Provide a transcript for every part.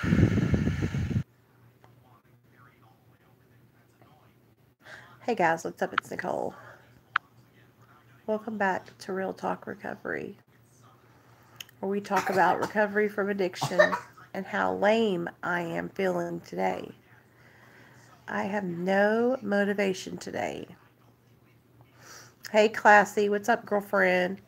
Hey guys, what's up? It's Nicole. Welcome back to Real Talk Recovery, where we talk about recovery from addiction and how lame I am feeling today. I have no motivation today. Hey, Classy, what's up, girlfriend?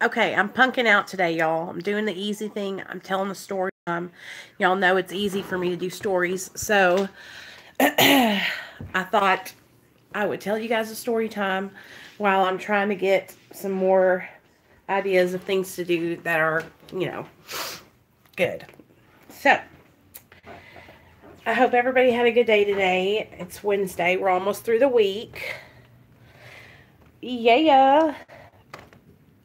Okay, I'm punking out today, y'all. I'm doing the easy thing. I'm telling a story. Y'all know it's easy for me to do stories, so I thought I would tell you guys a story time while I'm trying to get some more ideas of things to do that are, good. So, I hope everybody had a good day today. It's Wednesday. We're almost through the week. Yeah.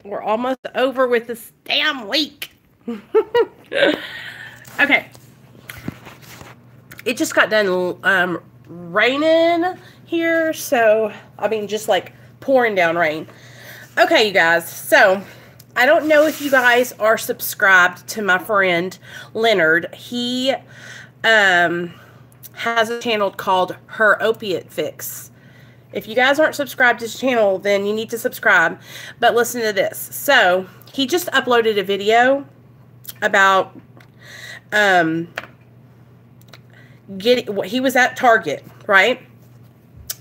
We're almost over with this damn week. Okay. It just got done raining here, so just like pouring down rain. Okay, you guys, so I don't know if you guys are subscribed to my friend Leonard. He has a channel called Her Opiate Fix. If you guys aren't subscribed to his channel, then you need to subscribe. But listen to this. So he just uploaded a video about he was at Target, right?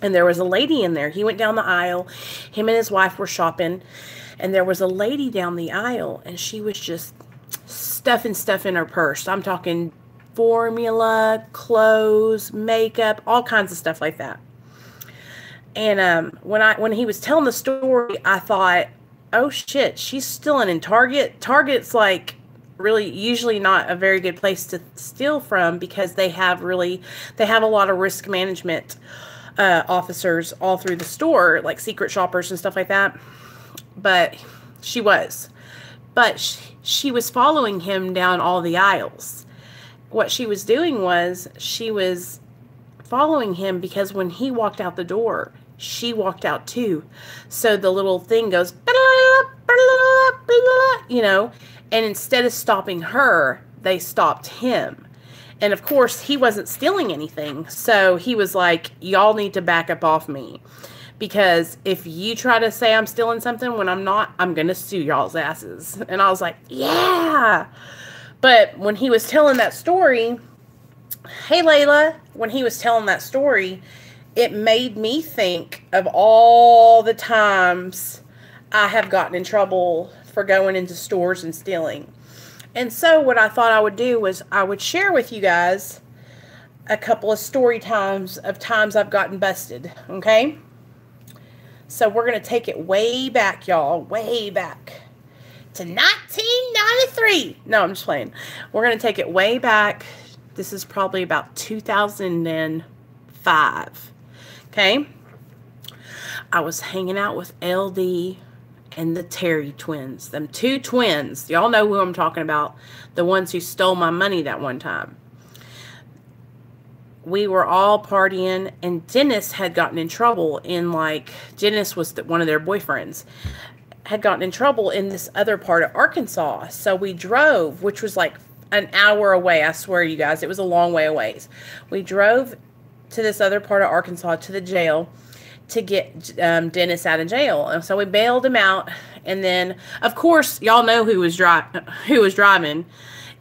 And there was a lady in there. He went down the aisle. Him and his wife were shopping. And there was a lady down the aisle. And she was just stuffing stuff in her purse. I'm talking formula, clothes, makeup, all kinds of stuff like that. And when he was telling the story, I thought, oh shit, she's stealing in Target. Target's like really usually not a very good place to steal from because they have a lot of risk management officers all through the store, like secret shoppers and stuff like that. But she was following him down all the aisles. What she was doing was she was following him because when he walked out the door, she walked out too. So the little thing goes, and instead of stopping her, they stopped him. And of course, he wasn't stealing anything. So he was like, y'all need to back up off me. Because if you try to say I'm stealing something when I'm not, I'm going to sue y'all's asses. And I was like, yeah. But when he was telling that story, hey, Layla, when he was telling that story, it made me think of all the times I have gotten in trouble for going into stores and stealing. And so what I thought I would do was I would share with you guys a couple of story times of times I've gotten busted, okay? So we're going to take it way back, y'all, way back to 1993. No, I'm just playing. We're going to take it way back. This is probably about 2005. Okay. I was hanging out with LD and the Terry twins. Them two twins. Y'all know who I'm talking about. The ones who stole my money that one time. We were all partying, and Dennis had gotten in trouble Dennis was one of their boyfriends, had gotten in trouble in this other part of Arkansas. So we drove, which was like an hour away. I swear you guys, it was a long way away. We drove to this other part of Arkansas to the jail to get Dennis out of jail. And so we bailed him out. And then, of course, y'all know who was driving.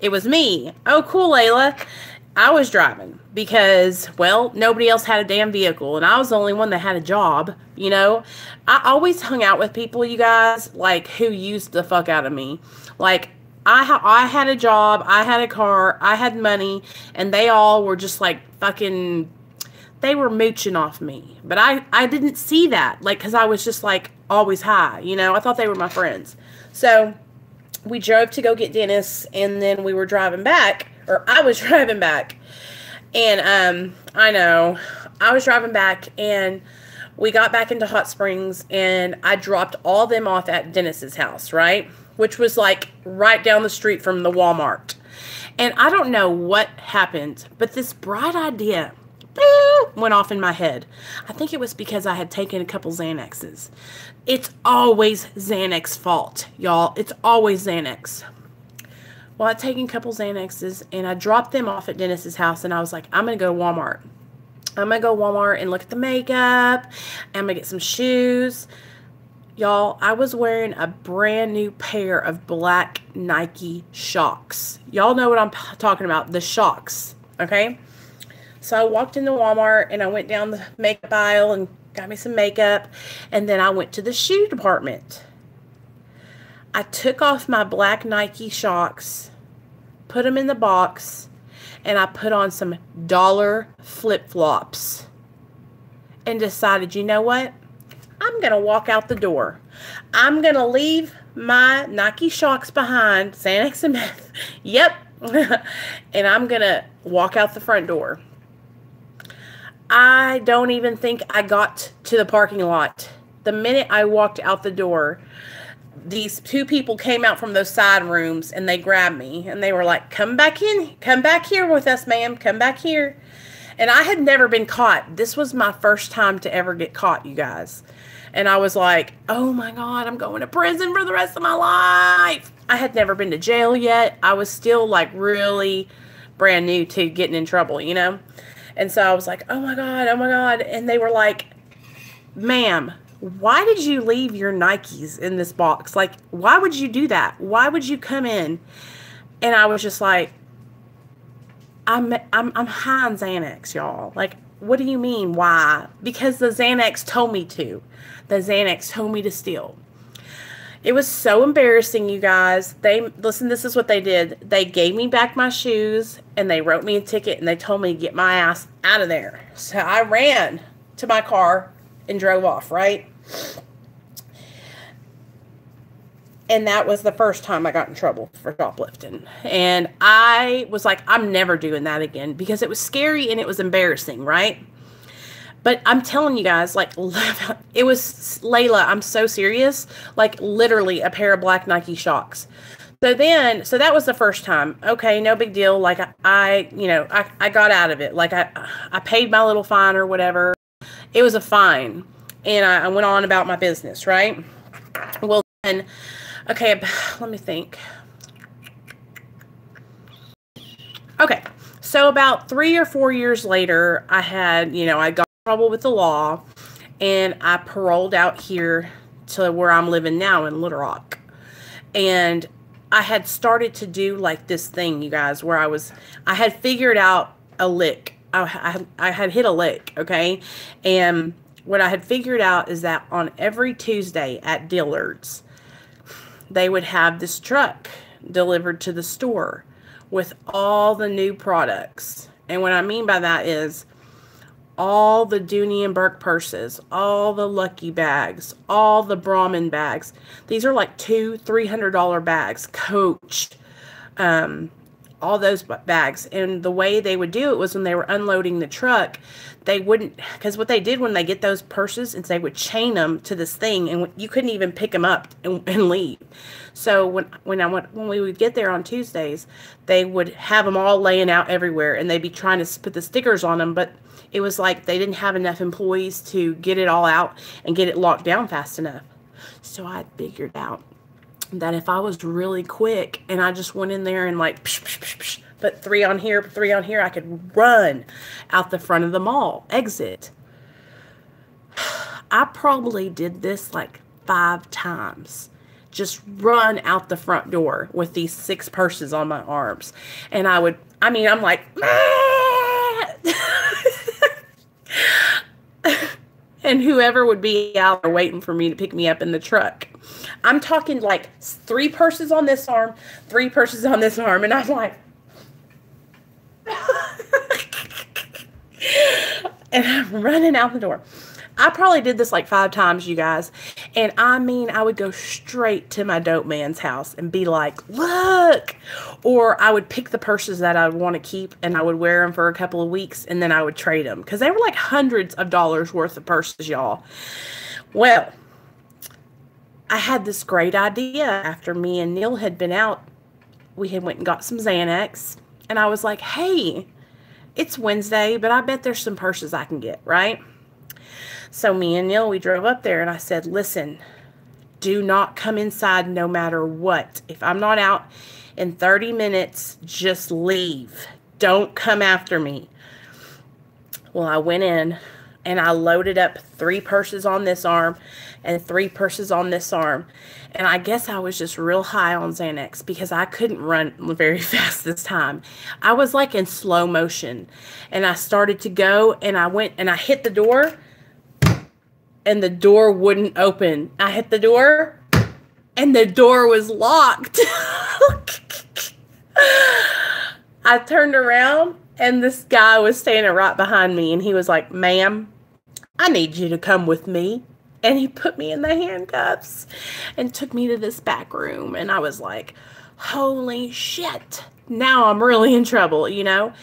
It was me. Oh, cool, Layla. I was driving because, well, nobody else had a damn vehicle, and I was the only one that had a job, I always hung out with people, you guys, who used the fuck out of me. I had a job, I had a car, I had money, and they all were just, fucking, they were mooching off me. But I didn't see that, because I was just, always high, I thought they were my friends. So, we drove to go get Dennis, and then we were driving back, or I was driving back, and I was driving back, and we got back into Hot Springs, and I dropped all them off at Dennis's house, right? Which was right down the street from the Walmart. And I don't know what happened, but this bright idea went off in my head. I think it was because I had taken a couple Xanaxes. It's always Xanax fault, y'all. It's always Xanax. Well, I'd taken a couple Xanaxes, and I dropped them off at Dennis's house, and I was like, I'm going to go to Walmart. I'm going to go to Walmart and look at the makeup. I'm going to get some shoes. Y'all, I was wearing a brand new pair of black Nike Shox. Y'all know what I'm talking about, the Shox, okay? So I walked into Walmart, and I went down the makeup aisle and got me some makeup, and then I went to the shoe department. I took off my black Nike Shox, put them in the box, and I put on some dollar flip-flops and decided, you know what? I'm going to walk out the door. I'm going to leave my Nike Shox behind, Xanax and meth. Yep. And I'm going to walk out the front door. I don't even think I got to the parking lot. The minute I walked out the door, these two people came out from those side rooms, and they grabbed me, and they were like, come back in. Come back here with us, ma'am. Come back here. And I had never been caught. This was my first time to ever get caught, you guys. And I was like, oh my God, I'm going to prison for the rest of my life. I had never been to jail yet. I was still like really brand new to getting in trouble, you know? And so I was like, oh my God, oh my God. And they were like, ma'am, why did you leave your Nikes in this box? Like, why would you do that? Why would you come in? And I was just like, I'm high on Xanax, y'all. Like, what do you mean, why? Because the Xanax told me to. The Xanax told me to steal. It was so embarrassing, you guys. Listen, this is what they did. They gave me back my shoes, and they wrote me a ticket, and they told me to get my ass out of there. So I ran to my car and drove off, right? And that was the first time I got in trouble for shoplifting. And I was like, I'm never doing that again, because it was scary and it was embarrassing, right? But I'm telling you guys, like, it was, Layla, I'm so serious, like, literally a pair of black Nike Shox. So that was the first time. Okay, no big deal. Like, I got out of it. Like, I paid my little fine or whatever. It was a fine. And I went on about my business, right? Well, then, okay, let me think. Okay, so about 3 or 4 years later, I got in trouble with the law, and I paroled out here to where I'm living now in Little Rock. And I had started to do like this thing, you guys, where I had figured out a lick. I had hit a lick, okay? And what I had figured out is that on every Tuesday at Dillard's, they would have this truck delivered to the store with all the new products. And what I mean by that is all the Dooney and Burke purses, all the Lucky bags, all the Brahmin bags. These are like $200-$300 bags, Coach, all those bags. And the way they would do it was when they were unloading the truck, they wouldn't, because what they did when they get those purses is they would chain them to this thing, and you couldn't even pick them up and leave. So when we would get there on Tuesdays, they would have them all laying out everywhere, and they'd be trying to put the stickers on them, but it was like they didn't have enough employees to get it all out and get it locked down fast enough. So I figured out that if I was really quick and I just went in there and like put 3 on here, 3 on here, I could run out the front of the mall, exit. I probably did this like 5 times. Just run out the front door with these 6 purses on my arms. And I'm like, and whoever would be out there waiting for me to pick me up in the truck. I'm talking like 3 purses on this arm, 3 purses on this arm, and I'm like, and I'm running out the door. I probably did this like 5 times, you guys. And I would go straight to my dope man's house and be like, look. Or I would pick the purses that I would want to keep, and I would wear them for a couple of weeks, and then I would trade them. Because they were like hundreds of dollars worth of purses, y'all. Well, I had this great idea after me and Neil had been out. We had went and got some Xanax. And I was like, hey, it's Wednesday, but I bet there's some purses I can get, right? So me and Neil, we drove up there, and I said, listen, do not come inside no matter what. If I'm not out in 30 minutes, just leave. Don't come after me. Well, I went in and I loaded up 3 purses on this arm and 3 purses on this arm. And I guess I was just real high on Xanax because I couldn't run very fast this time. I was like in slow motion. And I started to go and I went and I hit the door and the door wouldn't open. I hit the door and the door was locked. I turned around and this guy was standing right behind me and he was like, "Ma'am, I need you to come with me." And he put me in the handcuffs and took me to this back room. And I was like, holy shit. Now I'm really in trouble, you know?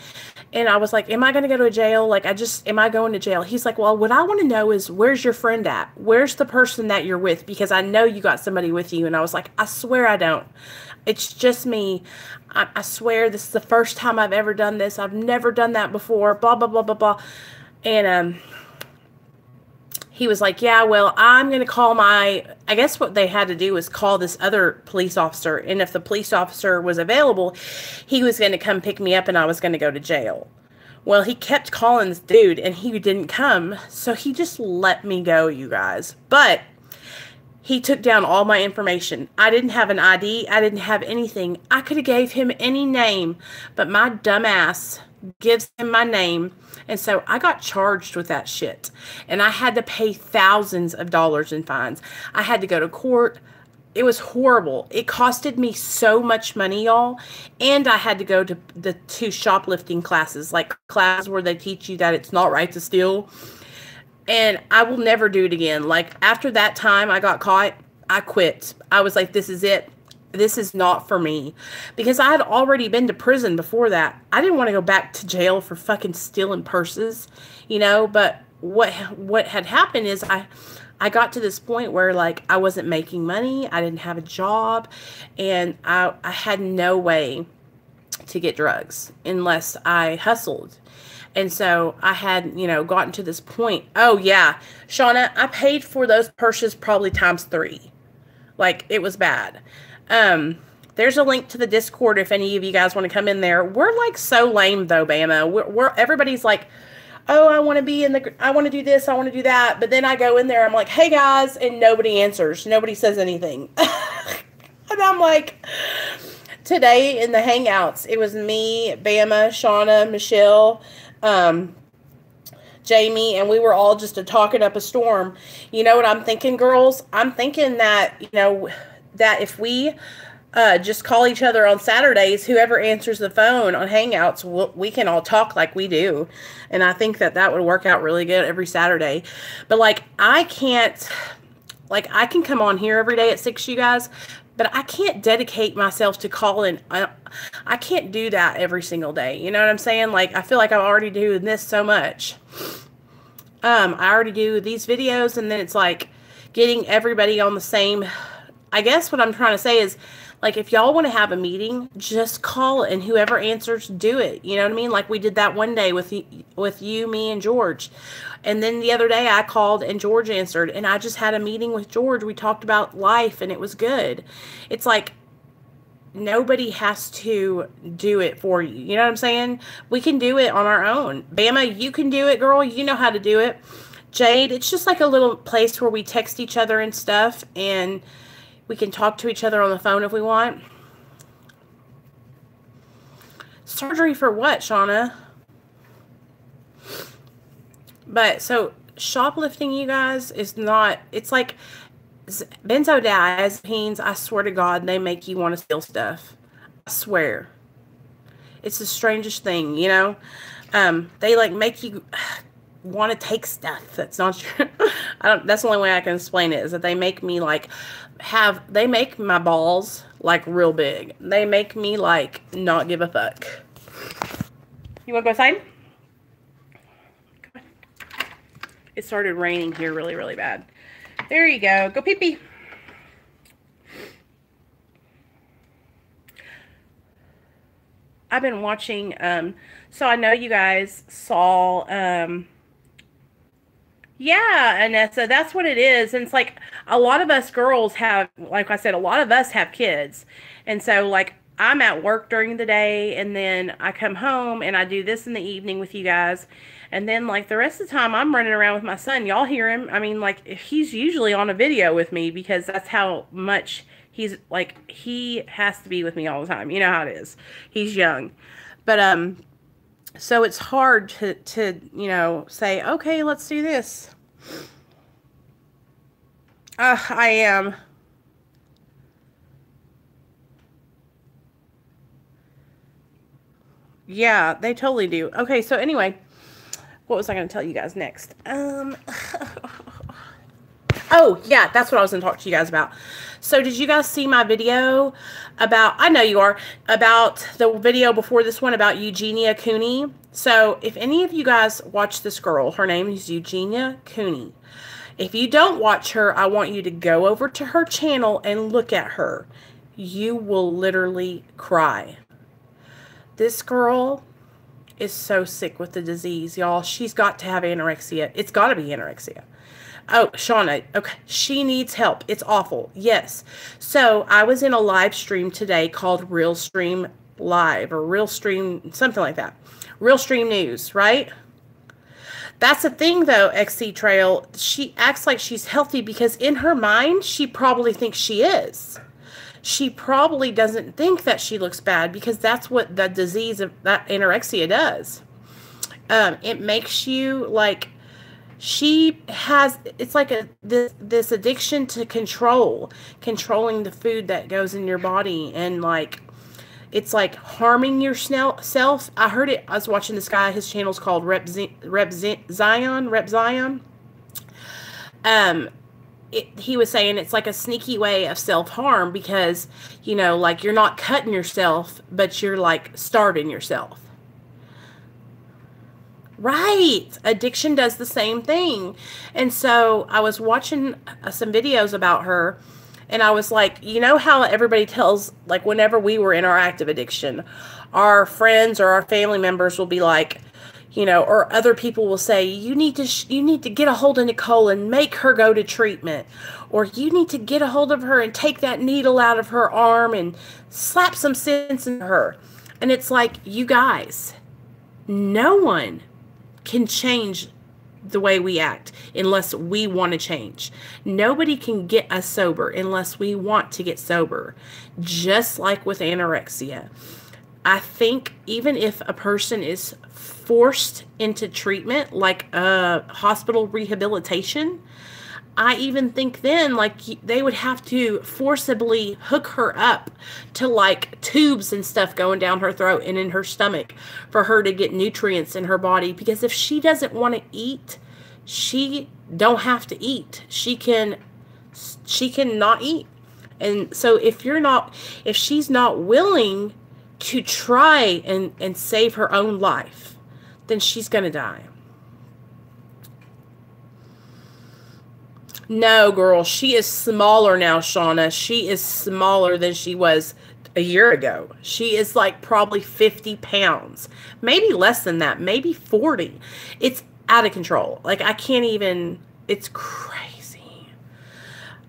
And I was like, am I going to go to a jail? Like, am I going to jail? He's like, well, what I want to know is, where's your friend at? Where's the person that you're with? Because I know you got somebody with you. And I was like, I swear I don't. It's just me. I swear this is the first time I've ever done this. I've never done that before. Blah, blah, blah, blah, blah. And, he was like, yeah, well, I'm going to call I guess what they had to do was call this other police officer. And if the police officer was available, he was going to come pick me up and I was going to go to jail. Well, he kept calling this dude and he didn't come. So he just let me go, you guys. But he took down all my information. I didn't have an ID. I didn't have anything. I could have gave him any name, but my dumb ass gives him my name. And so I got charged with that shit. And I had to pay thousands of dollars in fines. I had to go to court. It was horrible. It costed me so much money, y'all. And I had to go to the 2 shoplifting classes, like classes where they teach you that it's not right to steal. And I will never do it again. Like, after that time I got caught, I quit. I was like, this is it. This is not for me. Because I had already been to prison before that. I didn't want to go back to jail for fucking stealing purses, you know. But what had happened is I got to this point where, like, I wasn't making money. I didn't have a job. And I had no way to get drugs unless I hustled. And so I had, you know, gotten to this point. Oh, yeah. Shauna, I paid for those purses probably times 3. Like, it was bad. There's a link to the Discord if any of you guys want to come in there. We're like so lame though, Bama. We're everybody's like, oh, I want to do this, I want to do that. But then I go in there, I'm like, hey guys, and nobody answers. Nobody says anything. And I'm like, today in the Hangouts, it was me, Bama, Shauna, Michelle, Jamie, and we were all just talking up a storm. You know what I'm thinking, girls? I'm thinking that, you know, that if we just call each other on Saturdays, whoever answers the phone on Hangouts, we can all talk like we do. And I think that would work out really good every Saturday. But, like, I can come on here every day at 6, you guys, but I can't dedicate myself to calling. I can't do that every single day. You know what I'm saying? Like, I feel like I'm already doing this so much. I already do these videos, and then it's like getting everybody on the same. I guess what I'm trying to say is, like, if y'all want to have a meeting, just call it, and whoever answers, do it. You know what I mean? Like, we did that one day with you, me, and George. And then the other day I called and George answered, and I just had a meeting with George. We talked about life, and it was good. It's like, nobody has to do it for you. You know what I'm saying? We can do it on our own. Bama, you can do it, girl. You know how to do it. Jade, it's just like a little place where we text each other and stuff, and we can talk to each other on the phone if we want. Surgery for what, Shauna? But, so, shoplifting, you guys, is not, it's like benzodiazepines, I swear to God, they make you want to steal stuff. I swear. It's the strangest thing, you know? They, like, make you want to take stuff. That's not true. That's the only way I can explain it, is that they make me, like, they make my balls, like, real big. They make me, like, not give a fuck. You want to go outside? It started raining here really, really bad. There you go. Go pee-pee. I've been watching, so I know you guys saw, Yeah, and so that's what it is. And it's like a lot of us girls have, like I said, a lot of us have kids. And so, like, I'm at work during the day, and then I come home and I do this in the evening with you guys. And then, like, the rest of the time, I'm running around with my son. Y'all hear him. I mean, like, he's usually on a video with me because that's how much he's, like, he has to be with me all the time. You know how it is. He's young. But, so it's hard to say, okay, let's do this. I am. Yeah, they totally do. Okay, so anyway, what was I going to tell you guys next? Oh, yeah, that's what I was going to talk to you guys about. So did you guys see my video about, I know you are, about the video before this one about Eugenia Cooney? So if any of you guys watch this girl, her name is Eugenia Cooney. If you don't watch her, I want you to go over to her channel and look at her. You will literally cry. This girl is so sick with the disease, y'all. She's got to have anorexia. It's got to be anorexia. Oh, Shauna, okay, she needs help. It's awful. Yes. So I was in a live stream today called Real Stream Live or Real Stream, something like that. Real Stream News, right? That's the thing, though, XC Trail. She acts like she's healthy because in her mind, she probably thinks she is. She probably doesn't think that she looks bad because that's what the disease of that anorexia does. It makes you like, she has, it's like this addiction to controlling the food that goes in your body, and like, it's like harming yourself. I heard it, I was watching this guy, his channel's called Rep Zion. He was saying it's like a sneaky way of self-harm because, you know, like you're not cutting yourself, but you're like starving yourself. Right. Addiction does the same thing. And so I was watching some videos about her, and I was like, you know how everybody tells, like whenever we were in our active addiction, our friends or our family members will be like, you know, or other people will say, you need to get a hold of Nicole and make her go to treatment. Or you need to get a hold of her and take that needle out of her arm and slap some sense into her. And it's like, you guys, no one can change the way we act unless we want to change. Nobody can get us sober unless we want to get sober. Just like with anorexia. I think even if a person is forced into treatment, like hospital rehabilitation, I even think then, like, they would have to forcibly hook her up to, like, tubes and stuff going down her throat and in her stomach for her to get nutrients in her body. Because if she doesn't want to eat, she don't have to eat. She can not eat. And so if she's not willing to try and save her own life, then she's going to die. No, girl, she is smaller now, Shauna. She is smaller than she was a year ago. She is like probably 50 pounds. Maybe less than that. Maybe 40. It's out of control. Like, I can't even, it's crazy.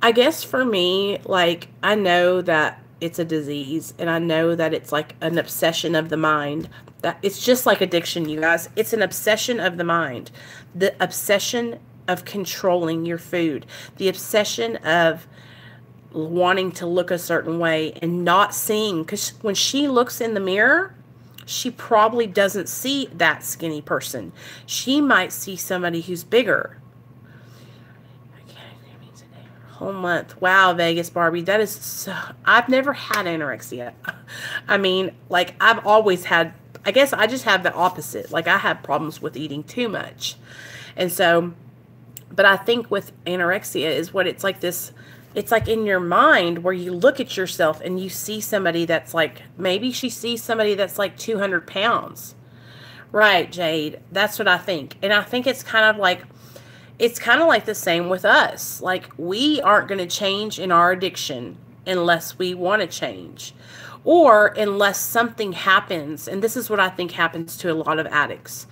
I guess for me, like, I know that it's a disease, and I know that it's like an obsession of the mind. That it's just like addiction, you guys. It's an obsession of the mind. The obsession of controlling your food. The obsession of wanting to look a certain way and not seeing. Because when she looks in the mirror, she probably doesn't see that skinny person. She might see somebody who's bigger. Whole month. Wow, Vegas Barbie. That is so... I've never had anorexia. I mean, like, I've always had... I guess I just have the opposite. Like, I have problems with eating too much. And so... But I think with anorexia is what it's like this... It's like in your mind where you look at yourself and you see somebody that's like... Maybe she sees somebody that's like 200 pounds. Right, Jade. That's what I think. And I think it's kind of like... It's kind of like the same with us. Like, we aren't going to change in our addiction unless we want to change. Or unless something happens. And this is what I think happens to a lot of addicts.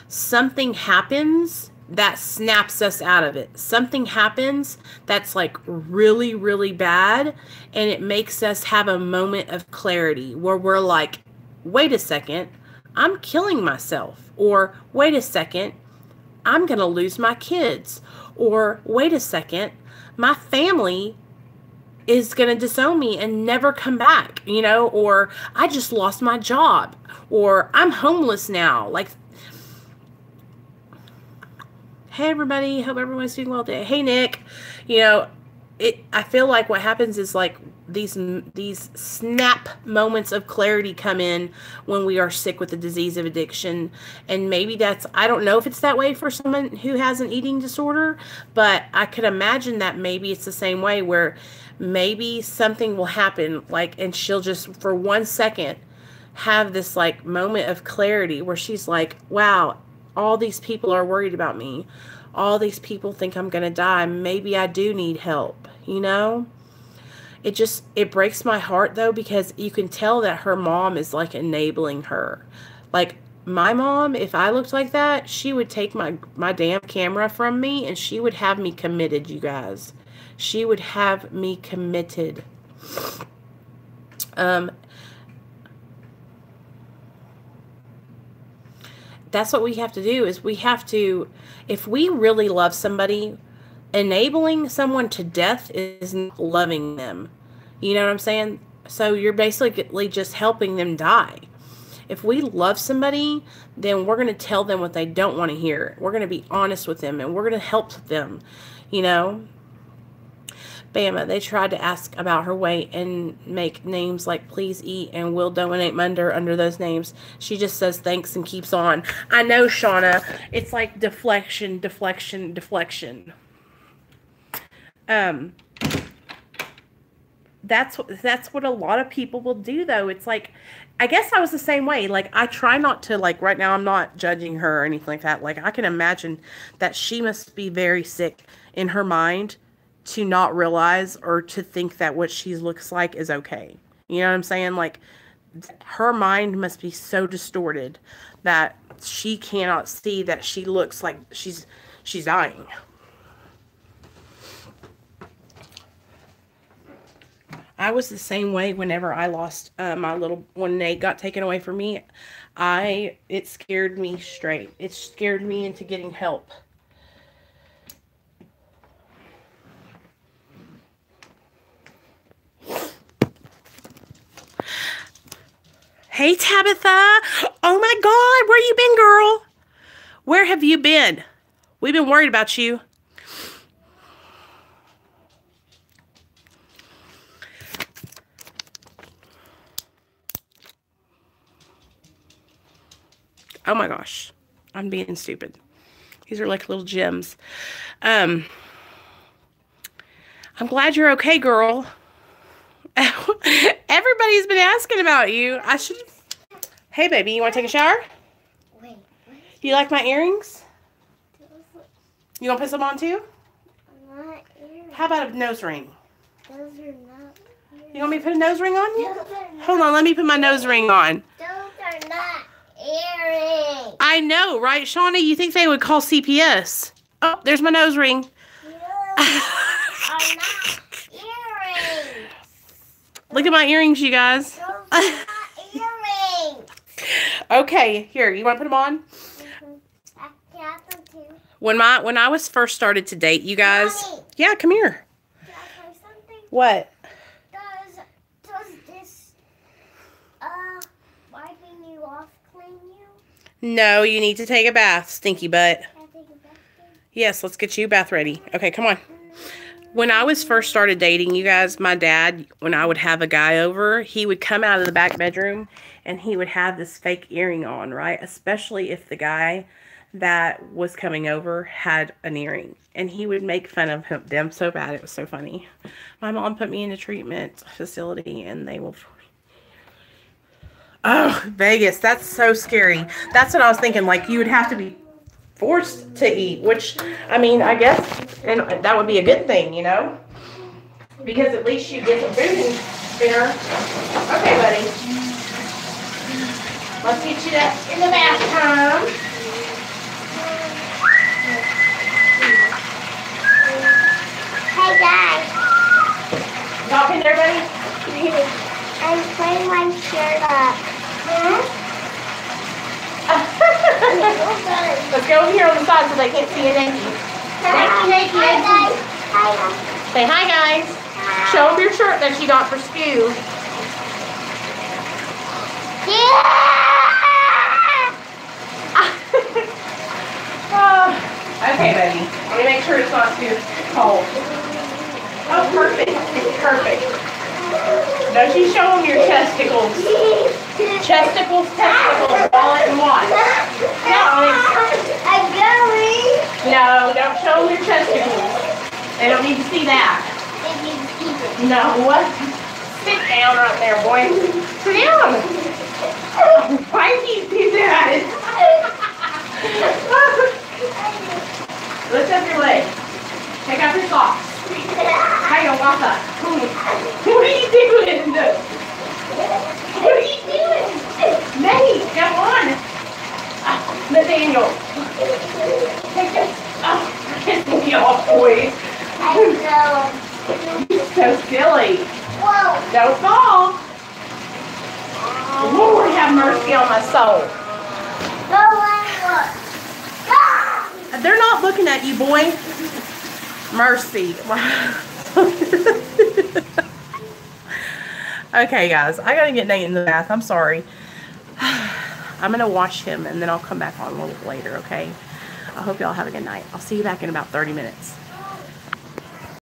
Something happens that snaps us out of it. Something happens that's like really, really bad, and it makes us have a moment of clarity where we're like, wait a second, I'm killing myself. Or wait a second, I'm going to lose my kids. Or wait a second, my family is going to disown me and never come back, you know, or I just lost my job, or I'm homeless now. Like, hey everybody, hope everyone's doing well today. Hey Nick, you know, I feel like what happens is like these snap moments of clarity come in when we are sick with the disease of addiction. And maybe I don't know if it's that way for someone who has an eating disorder, but I could imagine that maybe it's the same way, where maybe something will happen, like, and she'll just for 1 second have this like moment of clarity where she's like, wow, all these people are worried about me. All these people think I'm going to die. Maybe I do need help, you know? It breaks my heart though, because you can tell that her mom is like enabling her. Like my mom, if I looked like that, she would take my damn camera from me and she would have me committed, you guys. She would have me committed. That's what we have to do, is we have to, if we really love somebody, enabling someone to death is not loving them. You know what I'm saying? So you're basically just helping them die. If we love somebody, then we're going to tell them what they don't want to hear. We're going to be honest with them, and we're going to help them, you know? Bama, they tried to ask about her weight and make names like please eat and we'll donate under those names. She just says thanks and keeps on. I know, Shauna. It's like deflection, deflection, deflection. That's what a lot of people will do, though. It's like, I guess I was the same way. Like, I try not to, like, right now I'm not judging her or anything like that. Like, I can imagine that she must be very sick in her mind to not realize or to think that what she looks like is okay. You know what I'm saying? Like, her mind must be so distorted that she cannot see that she looks like she's dying. I was the same way whenever I lost when Nate got taken away from me. It scared me straight. It scared me into getting help. Hey, Tabitha. Oh, my God. Where you been, girl? Where have you been? We've been worried about you. Oh, my gosh. I'm being stupid. These are like little gems. I'm glad you're okay, girl. Everybody's been asking about you. Hey, baby, you want to take a shower? Wait. Do you like my earrings? You want to put some on, too? Not earrings. How about a nose ring? Those are not earrings. You want me to put a nose ring on you? Hold on, let me put my nose ring on. Those are not earrings. I know, right, Shawnee? You think they would call CPS? Oh, there's my nose ring. Those are not earrings. Look at my earrings, you guys. Those are not earrings. Okay, here, you want to put them on? I got them too. When I was first started to date, you guys. Mommy. Yeah, come here. Can I tell you something? What? Does this wiping you off clean you? No, you need to take a bath, stinky butt. Can I take a bath? Yes, let's get you bath ready. Okay, come on. When I was first started dating, you guys, my dad, when I would have a guy over, he would come out of the back bedroom and he would have this fake earring on, right? Especially if the guy that was coming over had an earring. And he would make fun of them so bad. It was so funny. My mom put me in a treatment facility and they will... Oh, Vegas, that's so scary. That's what I was thinking. Like, you would have to be forced to eat, which, I mean, I guess, and that would be a good thing, you know, because at least you get some food in dinner. Okay, buddy, let's get you that in the bath time. Hi guys. Talking to everybody? I'm putting my shirt up. Let's go over here on the side so they can't see it. Thank you. Hi guys. Hi guys. Say hi, guys. Show them your shirt that you got for Spew. Okay, baby. Let me make sure it's not too cold. Oh, perfect. Perfect. Don't you show them your testicles. Chesticles, testicles, wallet, and watch. No, I'm going. no, don't show them your testicles. They don't need to see that. No, what? Sit down right there, boy. Sit down. Why do you do that? Lift up your leg. Take off your socks. How you walk up? What are you doing? What are you doing? Nate, come on. Nathaniel. Take this. Oh, get me off, boy. You're so silly. Whoa. Don't fall. Lord have mercy on my soul. Go and look. Ah! They're not looking at you, boy. Mercy. Okay, guys. I gotta get Nate in the bath. I'm sorry. I'm gonna wash him and then I'll come back on a little later, okay? I hope y'all have a good night. I'll see you back in about 30 minutes.